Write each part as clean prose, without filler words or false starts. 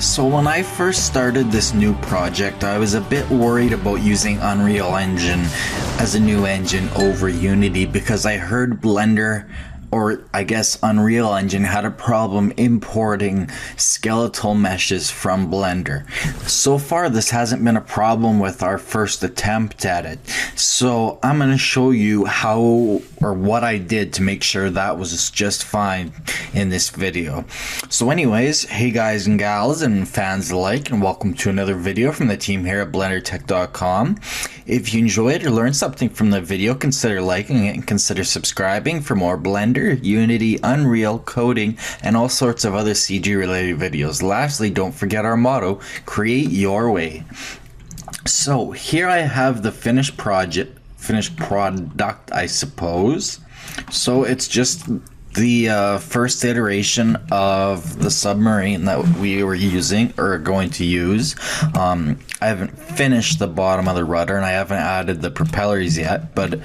So when I first started this new project, I was a bit worried about using Unreal Engine as a new engine over Unity because I heard Blender, or I guess Unreal Engine, had a problem importing skeletal meshes from Blender. So far this hasn't been a problem with our first attempt at it. So I'm going to show you how or what I did to make sure that was just fine in this video. So anyways, hey guys and gals and fans alike, and welcome to another video from the team here at BlenderTech.com. If you enjoyed or learned something from the video, consider liking it and consider subscribing for more Blender, Unity, Unreal, coding, and all sorts of other CG related videos. Lastly, don't forget our motto, create your way. So here I have the finished product, I suppose. So it's just the first iteration of the submarine that we were using or going to use. I haven't finished the bottom of the rudder and I haven't added the propellers yet, but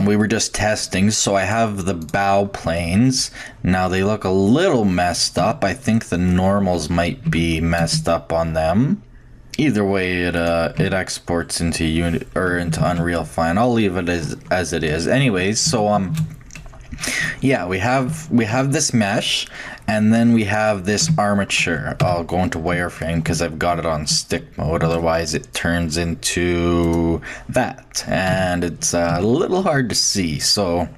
we were just testing. So I have the bow planes. Now they look a little messed up. I think the normals might be messed up on them. Either way, it exports into Unity or into Unreal fine. I'll leave it as it is. Anyways, so yeah, we have this mesh, and then we have this armature. I'll go into wireframe because I've got it on stick mode, otherwise it turns into that, and it's a little hard to see. So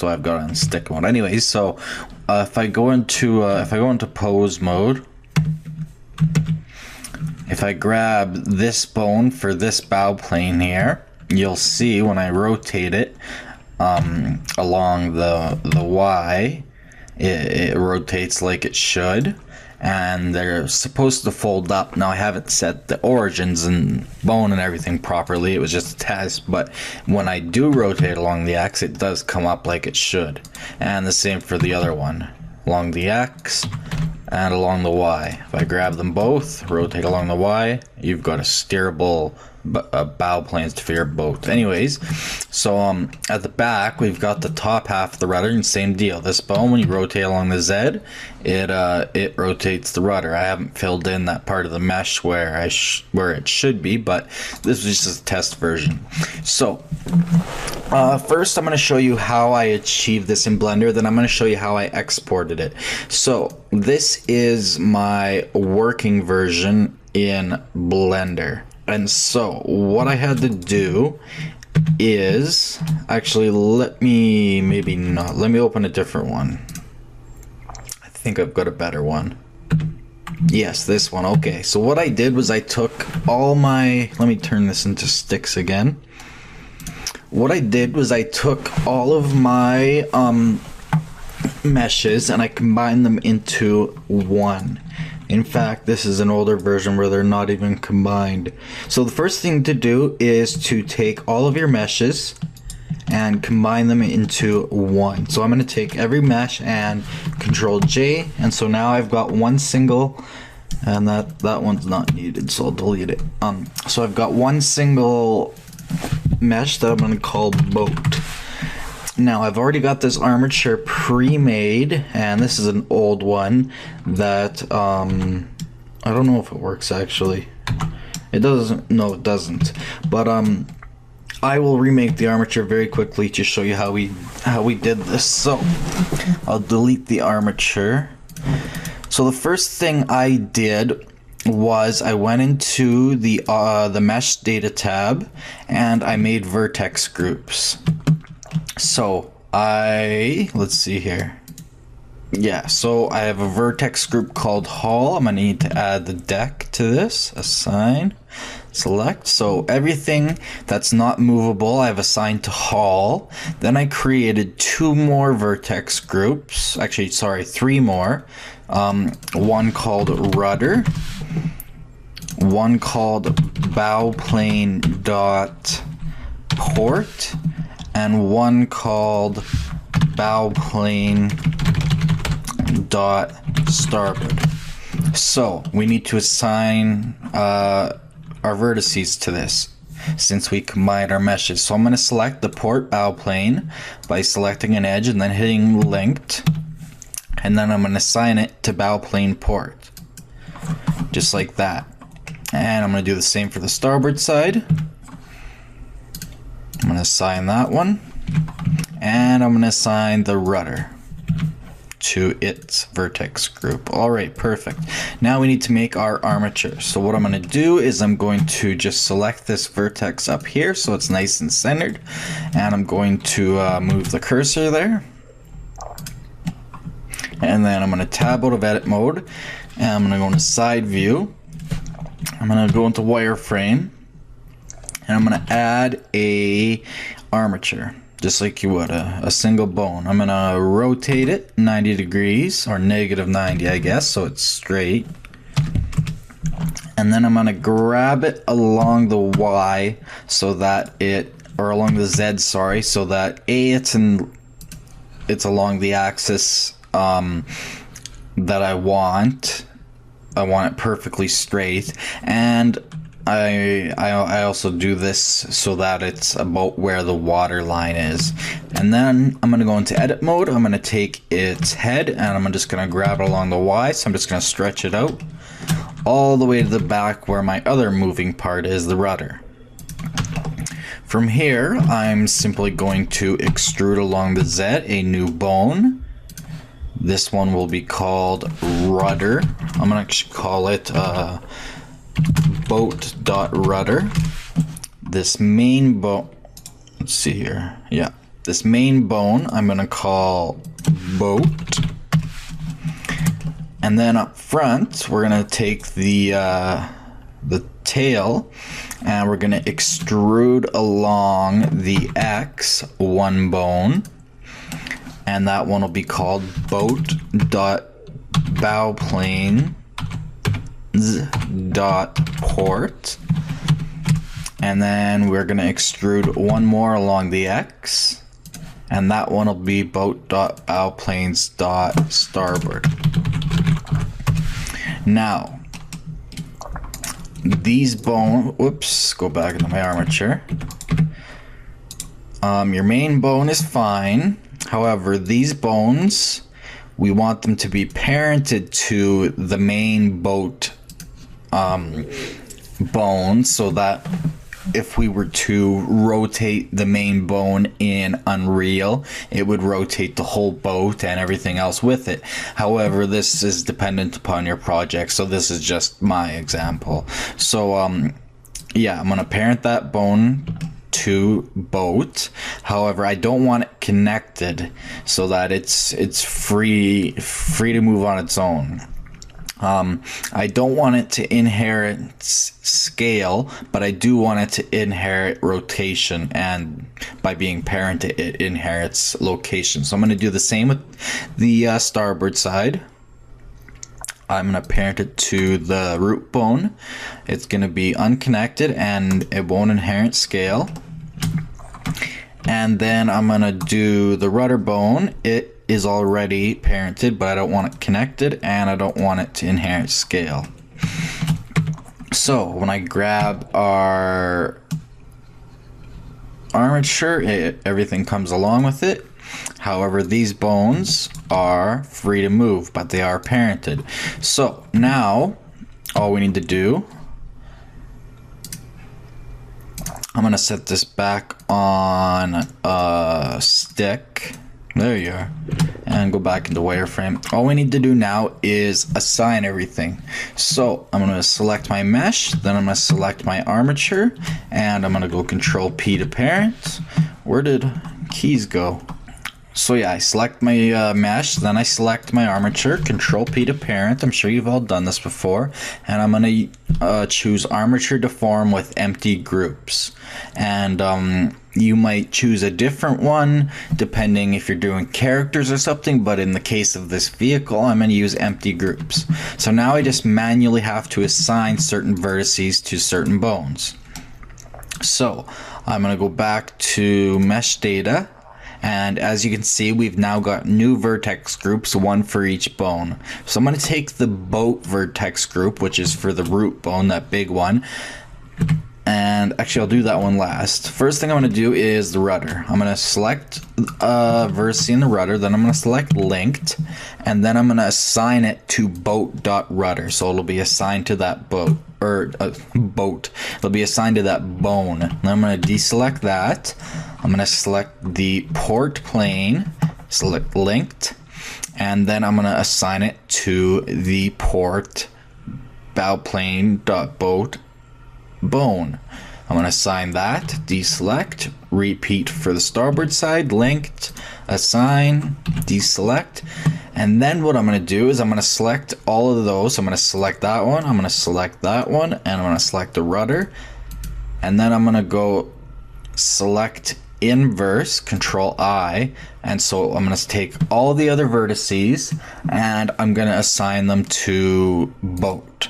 I've got it on stick mode. Anyways, so if I go into pose mode, if I grab this bone for this bow plane here, you'll see when I rotate it along the Y, it rotates like it should, and they're supposed to fold up. Now I haven't set the origins and bone and everything properly, it was just a test, but when I do rotate along the X, it does come up like it should. And the same for the other one, along the X and along the Y. If I grab them both, rotate along the Y, you've got a steerable bow planes to figure both. Anyways, so at the back we've got the top half of the rudder, and same deal. This bone, when you rotate along the Z, it rotates the rudder. I haven't filled in that part of the mesh where it should be, but this was just a test version. So first I'm going to show you how I achieved this in Blender, then I'm going to show you how I exported it. So this is my working version in Blender. And so what I had to do is, actually let me open a different one. I think I've got a better one. Yes, this one. Okay, so what I did was I took all my, let me turn this into sticks again. What I did was I took all of my meshes and I combined them into one. In fact, this is an older version where they're not even combined. So the first thing to do is to take all of your meshes and combine them into one. So I'm going to take every mesh and Control J, and so now I've got one single, and that one's not needed, so I'll delete it. So I've got one single mesh that I'm going to call boat. Now I've already got this armature pre-made, and this is an old one that I don't know if it works actually. It doesn't. No, it doesn't. But I will remake the armature very quickly to show you how we did this. So I'll delete the armature. So the first thing I did was I went into the mesh data tab and I made Vertex Groups. So let's see here. Yeah, so I have a vertex group called Hull. I'm gonna need to add the deck to this. Assign, select. So everything that's not movable I've assigned to Hull. Then I created two more vertex groups. Actually, sorry, three more. One called Rudder, one called Bow Plane dot Port, and one called Bow Plane dot Starboard. So we need to assign our vertices to this since we combined our meshes. So I'm going to select the port bow plane by selecting an edge and then hitting linked, and then I'm going to assign it to bow plane port. just like that. And I'm going to do the same for the starboard side. I'm going to assign that one, and I'm going to assign the rudder to its vertex group. Alright, perfect. Now we need to make our armature. So what I'm going to do is I'm going to just select this vertex up here so it's nice and centered, and I'm going to move the cursor there, and then I'm going to tab out of edit mode, and I'm going to go into side view. I'm going to go into wireframe, and I'm going to add a armature, just like you would a single bone. I'm going to rotate it 90 degrees, or negative 90, I guess, so it's straight. And then I'm going to grab it along the Y so that or along the Z, sorry, so that it's along the axis that I want. I want it perfectly straight, and I also do this so that it's about where the water line is. And then I'm going to go into edit mode. I'm going to take its head, and I'm just going to grab it along the Y, so I'm just going to stretch it out all the way to the back where my other moving part is, the rudder. From here, I'm simply going to extrude along the Z a new bone. This one will be called rudder. I'm going to call it boat.rudder. This main bone, let's see here. Yeah, this main bone I'm going to call boat. And then up front, we're going to take the tail, and we're going to extrude along the X one bone. And that one will be called boat.bowplanes.port. And then we're going to extrude one more along the X, and that one will be boat.bowplanes.starboard. Now, these whoops, go back into my armature. Your main bone is fine. However, these bones, we want them to be parented to the main boat bone, so that if we were to rotate the main bone in Unreal, it would rotate the whole boat and everything else with it. However, this is dependent upon your project, so this is just my example. So yeah, I'm going to parent that bone to boat. However, I don't want it connected so that it's free to move on its own. I don't want it to inherit scale, but I do want it to inherit rotation, and by being parented, it inherits location. So I'm going to do the same with the starboard side. I'm going to parent it to the root bone. It's going to be unconnected, and it won't inherit scale. And then I'm going to do the rudder bone. It is already parented, but I don't want it connected, and I don't want it to inherit scale. So when I grab our armature, everything comes along with it. However, these bones are free to move, but they are parented. So now all we need to do, I'm going to set this back on a stick. There you are. And go back into wireframe. All we need to do now is assign everything. So I'm going to select my mesh, then I'm going to select my armature, and I'm going to go Control P to parent. Where did keys go? So yeah, I select my mesh, then I select my armature, Control P to parent. I'm sure you've all done this before. And I'm going to choose armature deform with empty groups. And you might choose a different one depending if you're doing characters or something, but in the case of this vehicle, I'm going to use empty groups. So now I just manually have to assign certain vertices to certain bones. So I'm going to go back to mesh data. And as you can see, we've now got new vertex groups, one for each bone. So I'm going to take the boat vertex group, which is for the root bone, that big one, and And actually, I'll do that one last. First thing I'm going to do is the rudder. I'm going to select vertice in the rudder, then I'm going to select linked, and then I'm going to assign it to boat.rudder. So it'll be assigned to that boat, or boat. It'll be assigned to that bone. Then I'm going to deselect that. I'm going to select the port plane, select linked, and then I'm going to assign it to the port bow plane dot boat bone. I'm going to assign that, deselect, repeat for the starboard side, linked, assign, deselect, and then what I'm going to do is I'm going to select all of those. I'm going to select that one, I'm going to select that one, and I'm going to select the rudder, and then I'm going to go select inverse, Control I, and so I'm going to take all the other vertices and I'm going to assign them to boat.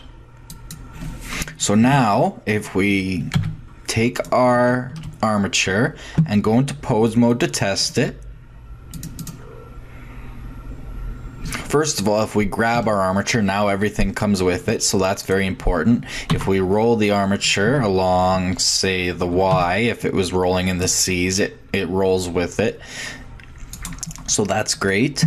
So now if we take our armature and go into pose mode to test it, first of all, if we grab our armature, now everything comes with it, so that's very important. If we roll the armature along, say, the Y, if it was rolling in the C's, it rolls with it. So that's great.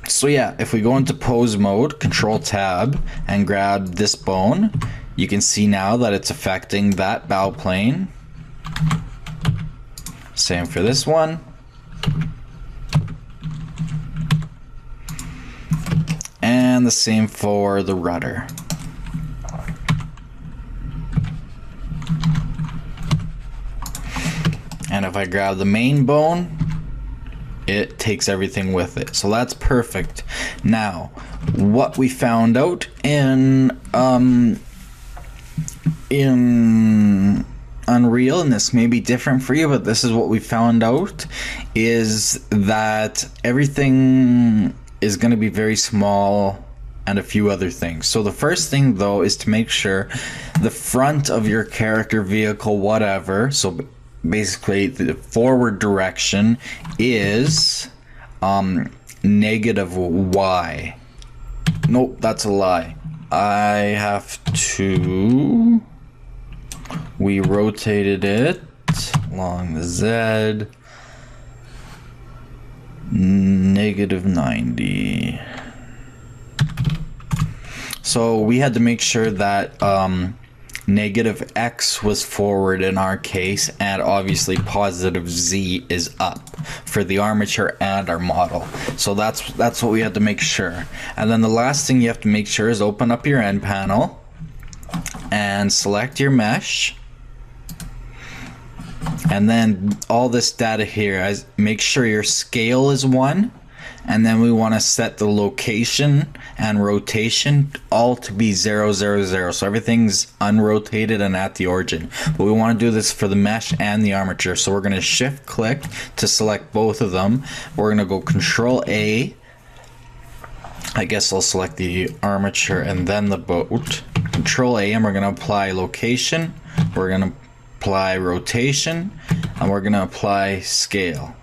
So yeah, if we go into pose mode, Control Tab, and grab this bone, you can see now that it's affecting that bow plane. Same for this one. And the same for the rudder. And if I grab the main bone, it takes everything with it. So that's perfect. Now, what we found out in Unreal, and this may be different for you, but this is what we found out, is that everything is going to be very small and a few other things. So the first thing though is to make sure the front of your character, vehicle, whatever, so basically the forward direction is negative Y. Nope, that's a lie. We rotated it along the Z, negative 90. So we had to make sure that negative X was forward in our case, and obviously positive Z is up for the armature and our model. So that's what we had to make sure. And then the last thing you have to make sure is open up your end panel and select your mesh. And then all this data here, make sure your scale is 1, and then we want to set the location and rotation all to be 0, 0, 0. So everything's unrotated and at the origin. But we want to do this for the mesh and the armature. So we're going to shift click to select both of them. We're going to go Control A. I guess I'll select the armature and then the boat. Control A, and we're going to apply location. We're going to apply rotation, and we're going to apply scale.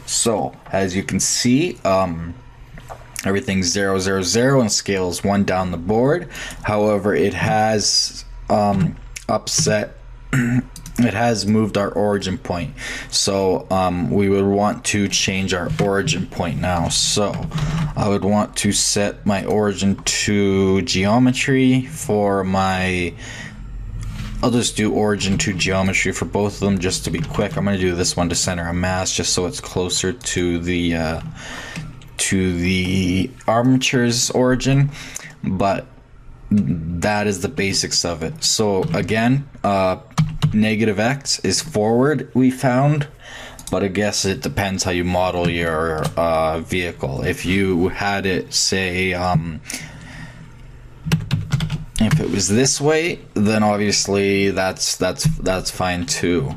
So as you can see, everything's 0, 0, 0, and scale is 1 down the board. However, it has upset. It has moved our origin point. So we would want to change our origin point now. So I would want to set my origin to geometry for my. I'll just do origin to geometry for both of them just to be quick. I'm going to do this one to center of mass just so it's closer to the armature's origin, but that is the basics of it. So again, negative X is forward, we found, but I guess it depends how you model your vehicle. If you had it say if it was this way, then obviously that's fine too.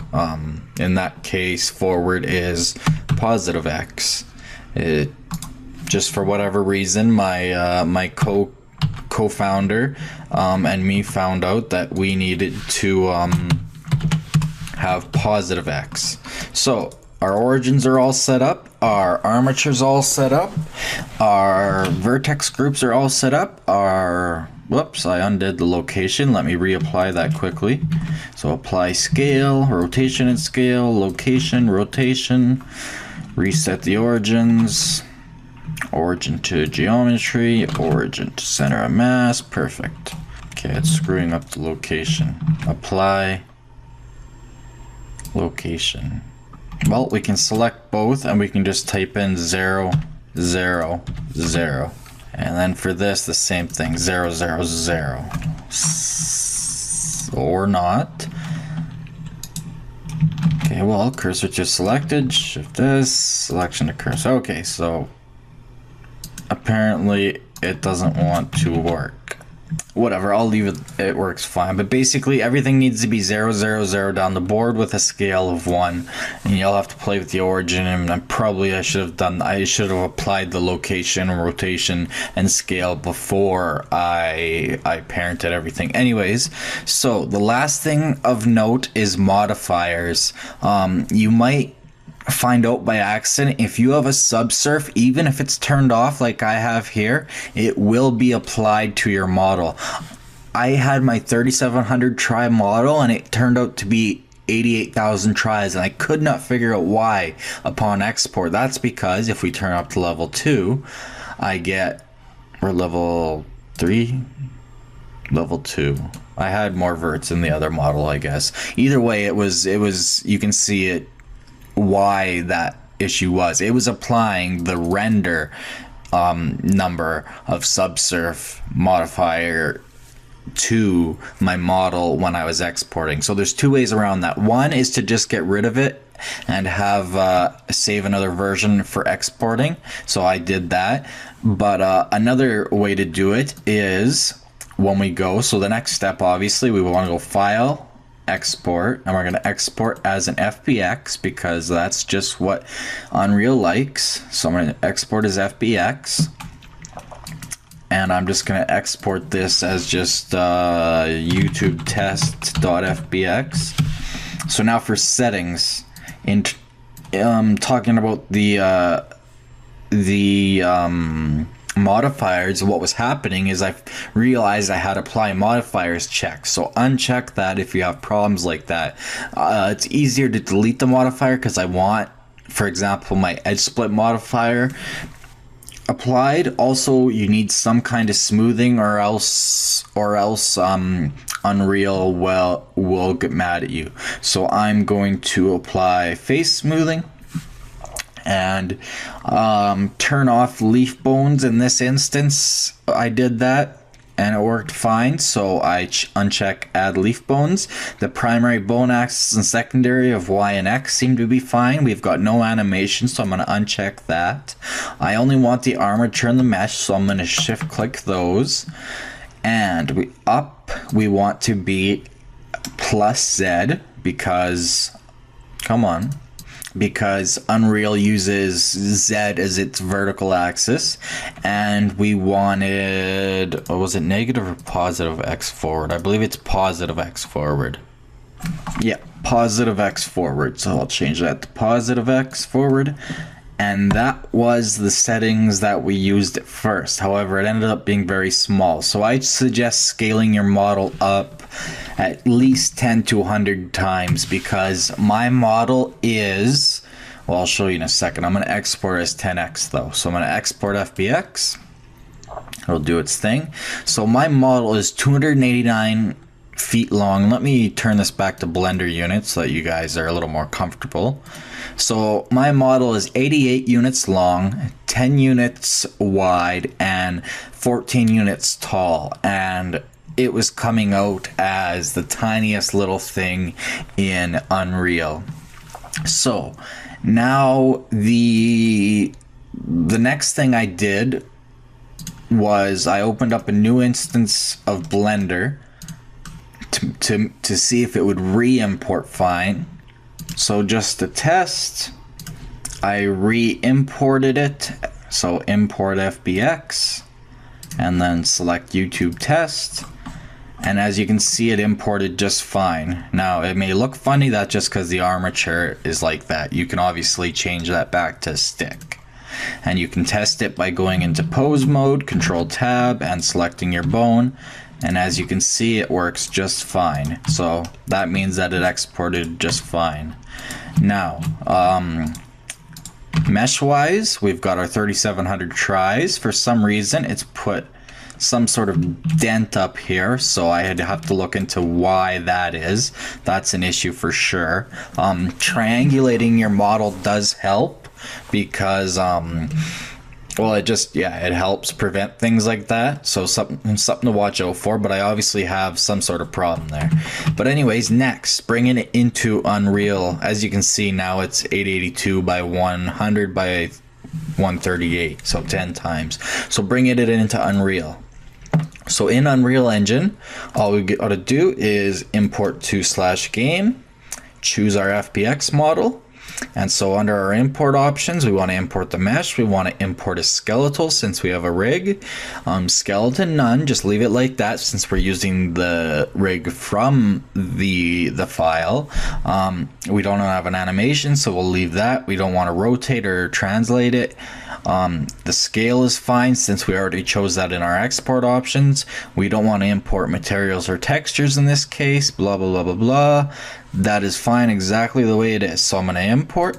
In that case, forward is positive X. Just for whatever reason, my co-founder and me found out that we needed to have positive X. So our origins are all set up, our armatures all set up, our vertex groups are all set up, our whoops, I undid the location. Let me reapply that quickly. So apply scale, rotation and scale, location, rotation, reset the origins, origin to geometry, origin to center of mass, perfect. Okay, it's screwing up the location. Apply location. Well, we can select both and we can just type in 0, 0, 0. And then for this, the same thing, 0, 0, 0. Or not. Okay, well, cursor just selected, shift S, selection to cursor. Okay, so apparently it doesn't want to work. Whatever, I'll leave it, it works fine. But basically everything needs to be 0, 0, 0 down the board with a scale of 1. And you'll have to play with the origin, and I should have applied the location, rotation, and scale before I parented everything. Anyways, so the last thing of note is modifiers. You might find out by accident, if you have a subsurf, even if it's turned off like I have here, it will be applied to your model. I had my 3700 try model and it turned out to be 88,000 tries, and I could not figure out why upon export. That's because if we turn up to level 2, I get, or level 3, level 2. I had more verts in the other model, I guess. Either way, it was you can see it why that issue was. It was applying the render number of subsurf modifier to my model when I was exporting. So there's two ways around that. One is to just get rid of it and have save another version for exporting. So I did that. But another way to do it is when we go, so the next step, obviously, we want to go File, Export, and we're going to export as an FBX because that's just what Unreal likes. So I'm going to export as FBX, and I'm just going to export this as just YouTube test.fbx. So now for settings, in talking about the modifiers, what was happening is I realized I had apply modifiers check. So uncheck that if you have problems like that. It's easier to delete the modifier because I want, for example, my edge split modifier applied. Also, you need some kind of smoothing, or else Unreal will get mad at you. So I'm going to apply face smoothing and turn off leaf bones. In this instance, I did that and it worked fine, so I uncheck add leaf bones. The primary bone axis and secondary of Y and X seem to be fine. We've got no animation, so I'm going to uncheck that. I only want the armature and the mesh, so I'm going to shift click those. And we want to be +Z because, come on, because Unreal uses Z as its vertical axis, and we wanted, was it negative or positive X forward? I believe it's positive X forward. Yeah, positive X forward. So I'll change that to positive X forward. And that was the settings that we used at first. However, it ended up being very small. So I suggest scaling your model up at least 10 to 100 times because my model is, well, I'll show you in a second. I'm going to export as 10x though. So I'm going to export FBX. It'll do its thing. So my model is 289 feet long. Let me turn this back to Blender units so that you guys are a little more comfortable. So my model is 88 units long, 10 units wide, and 14 units tall. And it was coming out as the tiniest little thing in Unreal. So now the next thing I did was I opened up a new instance of Blender to see if it would re-import fine. So just to test, I re-imported it. So import FBX and then select YouTube test. And as you can see, it imported just fine. Now it may look funny, that's just because the armature is like that. You can obviously change that back to stick. And you can test it by going into pose mode, control tab, and selecting your bone. and as you can see, it works just fine. So that means that it exported just fine. Now, mesh wise, we've got our 3700 tries. For some reason, it's put some sort of dent up here, so I had to have to look into why that is. That's an issue for sure. Triangulating your model does help because well, it just, yeah, it helps prevent things like that. So something to watch out for, but I obviously have some sort of problem there. But anyways, next, bringing it into Unreal. As you can see now, it's 882 by 100 by 138, so 10 times. So bringing it into Unreal. So in Unreal Engine, all we got to do is import to/game, choose our FBX model, and so under our import options, we want to import the mesh, we want to import a skeletal since we have a rig. Skeleton none, just leave it like that since we're using the rig from the file. We don't have an animation, so we'll leave that. We don't want to rotate or translate it. The scale is fine since we already chose that in our export options. We don't want to import materials or textures in this case, blah blah blah blah blah. That is fine exactly the way it is. So I'm going to import.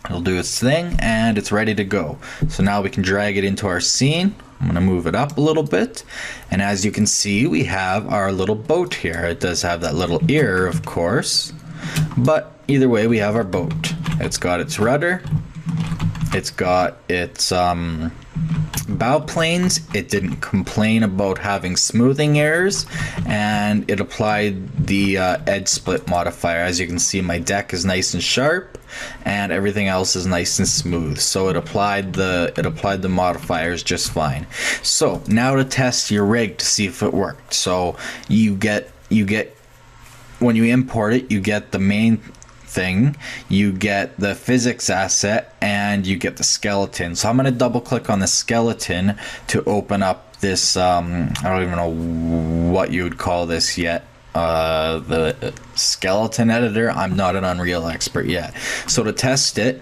It'll do its thing and it's ready to go. So now we can drag it into our scene. I'm going to move it up a little bit, and as you can see, we have our little boat here. It does have that little ear, of course, but either way, we have our boat. It's got its rudder. It's got its bow planes. It didn't complain about having smoothing errors, and it applied the edge split modifier. As you can see, my deck is nice and sharp, and everything else is nice and smooth. So it applied the modifiers just fine. So now to test your rig to see if it worked. So you get when you import it, you get the main thing, you get the physics asset, and you get the skeleton. So I'm going to double click on the skeleton to open up this I don't even know what you would call this yet, the skeleton editor. I'm not an Unreal expert yet. So to test it,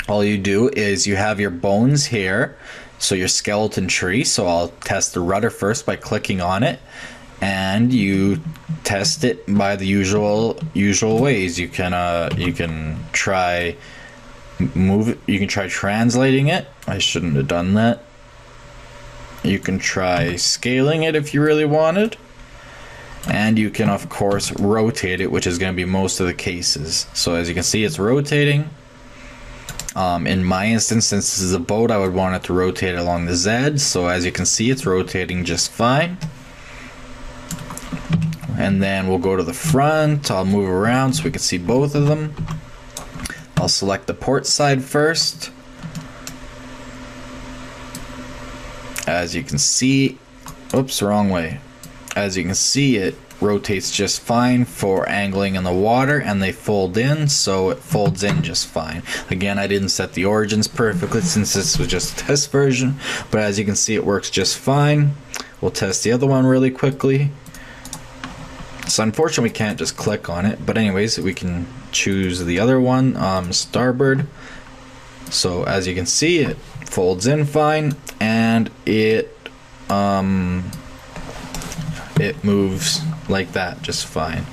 all you do is you have your bones here, so your skeleton tree. So I'll test the rudder first by clicking on it, and you test it by the usual ways. You can try translating it. I shouldn't have done that. You can try scaling it if you really wanted, and you can of course rotate it, which is going to be most of the cases. So as you can see, it's rotating. In my instance, since this is a boat, I would want it to rotate along the Z. So as you can see, it's rotating just fine. And then we'll go to the front. I'll move around so we can see both of them. I'll select the port side first. As you can see, oops, wrong way. As you can see, it rotates just fine for angling in the water, and they fold in, so it folds in just fine. Again, I didn't set the origins perfectly since this was just a test version, but as you can see, it works just fine. We'll test the other one really quickly. So unfortunately, we can't just click on it, but anyways, we can choose the other one, starboard. So as you can see, it folds in fine, and it moves like that just fine.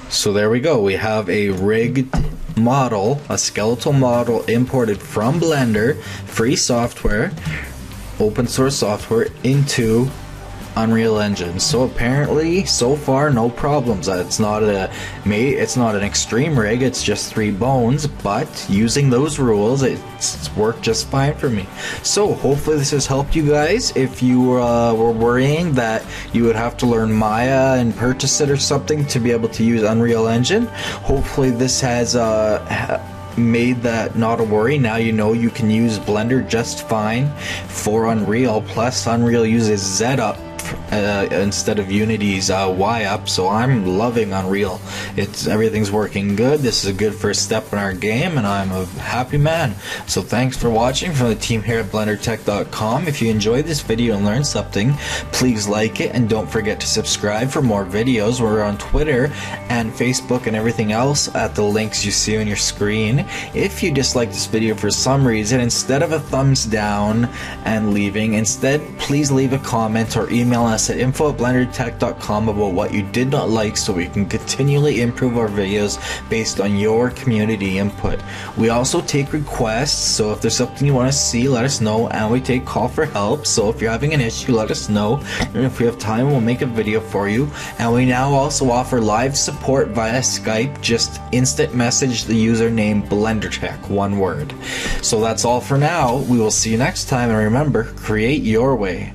So there we go. We have a rigged model, a skeletal model imported from Blender, free software, open source software, into Unreal Engine. So apparently, so far, no problems. It's not an extreme rig. It's just 3 bones, but using those rules, it's worked just fine for me. So hopefully this has helped you guys. If you were worrying that you would have to learn Maya and purchase it or something to be able to use Unreal Engine, hopefully this has made that not a worry. Now you know you can use Blender just fine for Unreal. Plus, Unreal uses Z up instead of Unity's Y up, so I'm loving Unreal. Everything's working good. This is a good first step in our game, and I'm a happy man. So thanks for watching from the team here at BlenderTech.com. If you enjoyed this video and learned something, please like it, and don't forget to subscribe for more videos. We're on Twitter and Facebook and everything else at the links you see on your screen. If you dislike this video for some reason, instead of a thumbs down and leaving, instead please leave a comment or email email us at info@blendertech.com about what you did not like so we can continually improve our videos based on your community input. We also take requests, so if there's something you want to see, let us know, and we take call for help, so if you're having an issue, let us know, and if we have time, we'll make a video for you. And we now also offer live support via Skype. Just instant message the username BlenderTech, one word. So that's all for now. We will see you next time, and remember, create your way.